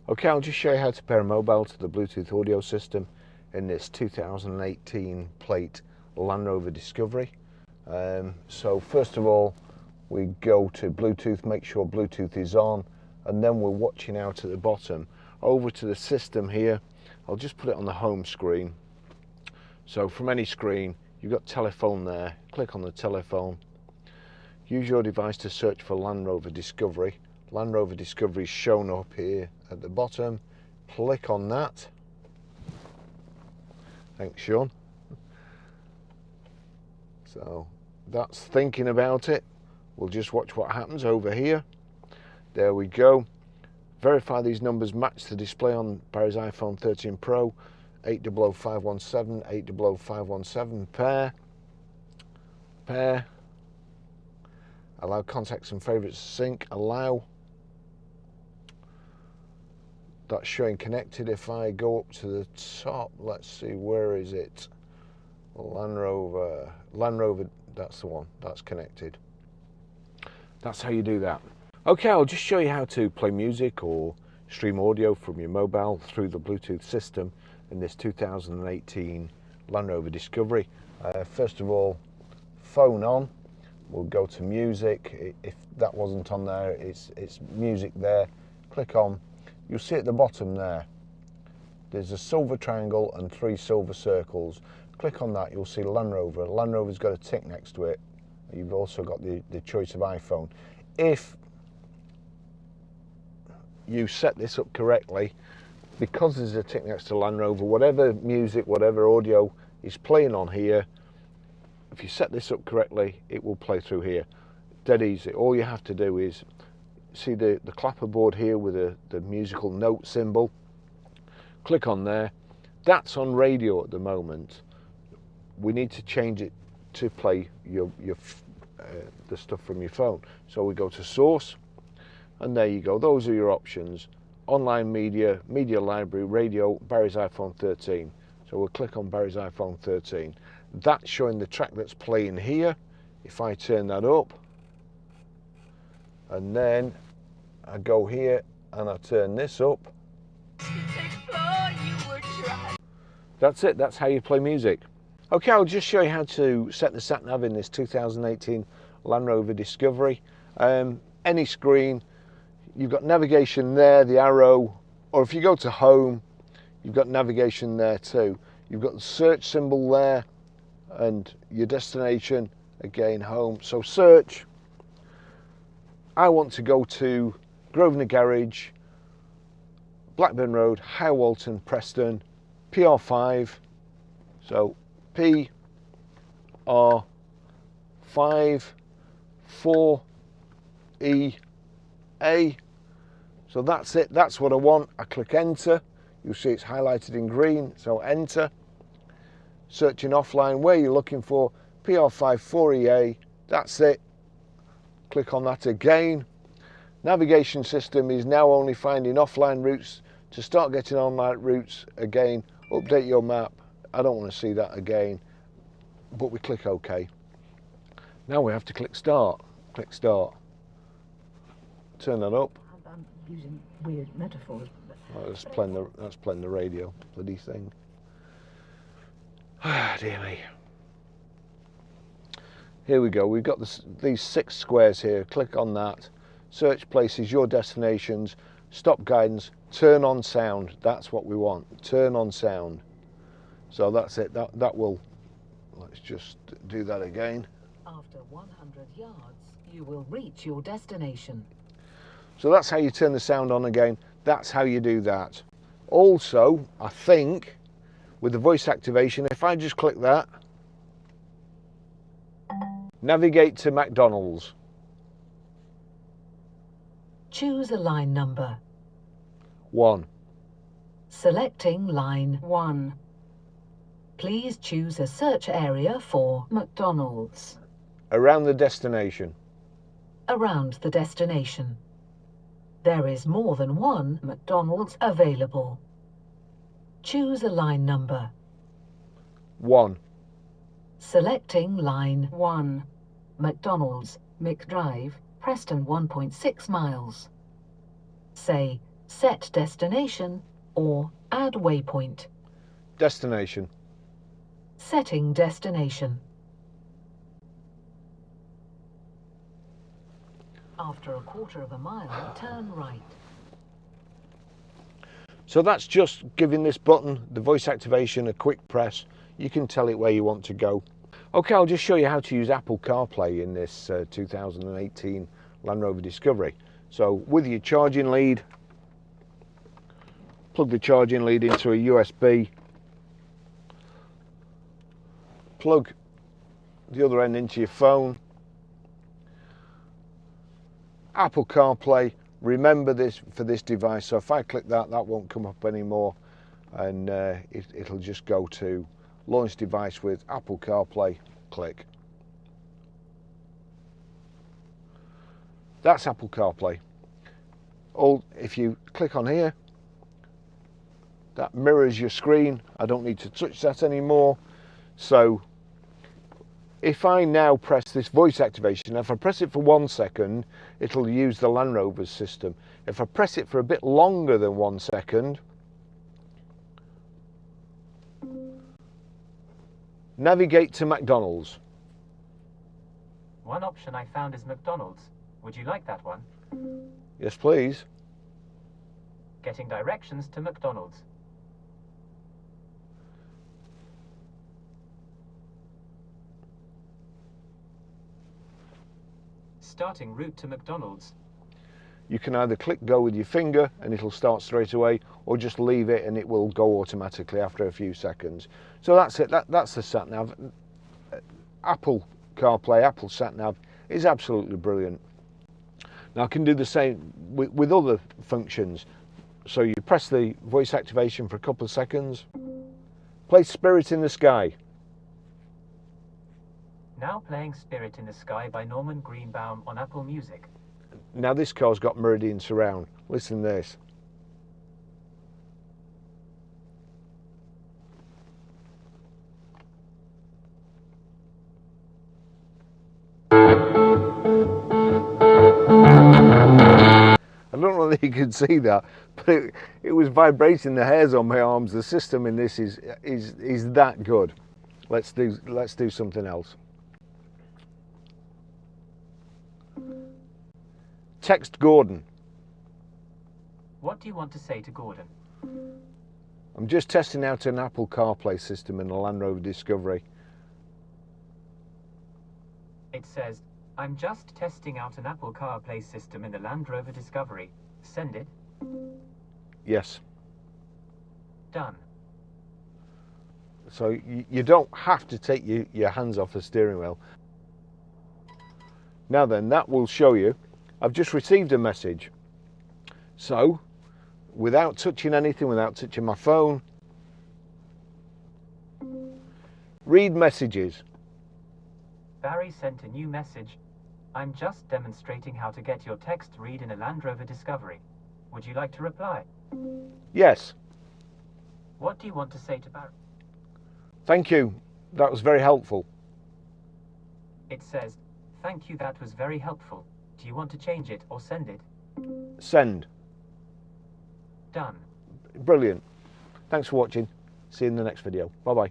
Okay, I'll just show you how to pair a mobile to the Bluetooth audio system in this 2018 plate Land Rover Discovery. So first of all, we go to Bluetooth, make sure Bluetooth is on, and then we're watching out at the bottom over to the system here. I'll just put it on the home screen. So from any screen, you've got telephone there, click on the telephone. Use your device to search for Land Rover Discovery. Land Rover Discovery is shown up here at the bottom. Click on that. Thanks, Sean. So that's thinking about it. We'll just watch what happens over here. There we go. Verify these numbers match the display on Barry's iPhone 13 Pro. 800517, 800517, pair. Allow contacts and favorites to sync, allow. That's showing connected. If I go up to the top, let's see, where is it? Land Rover, that's the one, that's connected. That's how you do that. Okay, I'll just show you how to play music or stream audio from your mobile through the Bluetooth system in this 2018 Land Rover Discovery. First of all, phone on. We'll go to music. If that wasn't on there, it's music there. Click on. You'll see at the bottom there, there's a silver triangle and 3 silver circles. Click on that, you'll see Land Rover. Land Rover's got a tick next to it. You've also got the choice of iPhone. If you set this up correctly, because there's a tick next to Land Rover, whatever music, whatever audio is playing on here, if you set this up correctly, it will play through here. Dead easy. All you have to do is see the clapperboard here with the musical note symbol. Click on there. That's on radio at the moment. We need to change it to play the stuff from your phone. So we go to source, and there you go. Those are your options. Online media, media library, radio, Barry's iPhone 13. So we'll click on Barry's iPhone 13. That's showing the track that's playing here. If I turn that up, and then I go here and I turn this up. That's it, that's how you play music. Okay, I'll just show you how to set the sat nav in this 2018 Land Rover Discovery. Any screen, you've got navigation there, the arrow, or if you go to home, you've got navigation there too. You've got the search symbol there and your destination, again home. So search, I want to go to Grosvenor Garage, Blackburn Road, High Walton, Preston, PR5. So PR5 4EA. So that's it, that's what I want. I click enter. You'll see it's highlighted in green, so enter. Searching offline, where you're looking for, PR5 4EA. That's it. Click on that again. Navigation system is now only finding offline routes. To start getting online routes again, update your map. I don't want to see that again, but we click OK. Now we have to click start. Click start. Turn that up. I'm using weird metaphors. Oh, that's playing the radio, bloody thing. Ah, dear me. Here we go. We've got these 6 squares here. Click on that. Search places, your destinations, stop guidance, turn on sound. That's what we want. Turn on sound. So that's it. That will. Let's just do that again. After 100 yards, you will reach your destination. So that's how you turn the sound on again. That's how you do that. Also, I think, with the voice activation, if I just click that, navigate to McDonald's. Choose a line number. 1. Selecting line 1. Please choose a search area for McDonald's. Around the destination. Around the destination. There is more than one McDonald's available. Choose a line number. 1. Selecting line 1. McDonald's, McDrive, Preston 1.6 miles. Say set destination, or add waypoint. Destination. Setting destination. After a quarter of a mile, turn right. So that's just giving this button, the voice activation, a quick press. You can tell it where you want to go. Okay, I'll just show you how to use Apple CarPlay in this 2018 Land Rover Discovery. So with your charging lead, plug the charging lead into a USB, plug the other end into your phone. Apple CarPlay, remember this for this device, so if I click that, that won't come up anymore, and it'll just go to launch device with Apple CarPlay, click. That's Apple CarPlay. If you click on here, that mirrors your screen. I don't need to touch that anymore. So if I now press this voice activation, if I press it for 1 second, it'll use the Land Rover's system. If I press it for a bit longer than 1 second, navigate to McDonald's. One option I found is McDonald's. Would you like that one? Yes, please. Getting directions to McDonald's. Starting route to McDonald's. You can either click go with your finger and it'll start straight away, or just leave it and it will go automatically after a few seconds. So that's it, that's the sat nav. Apple CarPlay, Apple sat nav is absolutely brilliant. Now I can do the same with other functions. So you press the voice activation for a couple of seconds, play Spirit in the Sky. Now playing Spirit in the Sky by Norman Greenbaum on Apple Music. Now this car's got Meridian surround. Listen to this. I don't know that you can see that, but it was vibrating the hairs on my arms. The system in this is that good. Let's do something else. Text Gordon. What do you want to say to Gordon? I'm just testing out an Apple CarPlay system in the Land Rover Discovery. It says, I'm just testing out an Apple CarPlay system in the Land Rover Discovery. Send it. Yes. Done. So you don't have to take your hands off the steering wheel. Now then, that will show you, I've just received a message. So, without touching anything, without touching my phone, read messages. Barry sent a new message. I'm just demonstrating how to get your text read in a Land Rover Discovery. Would you like to reply? Yes. What do you want to say to Barry? Thank you. That was very helpful. It says, thank you, that was very helpful. Do you want to change it or send it? Send. Done. Brilliant. Thanks for watching. See you in the next video. Bye bye.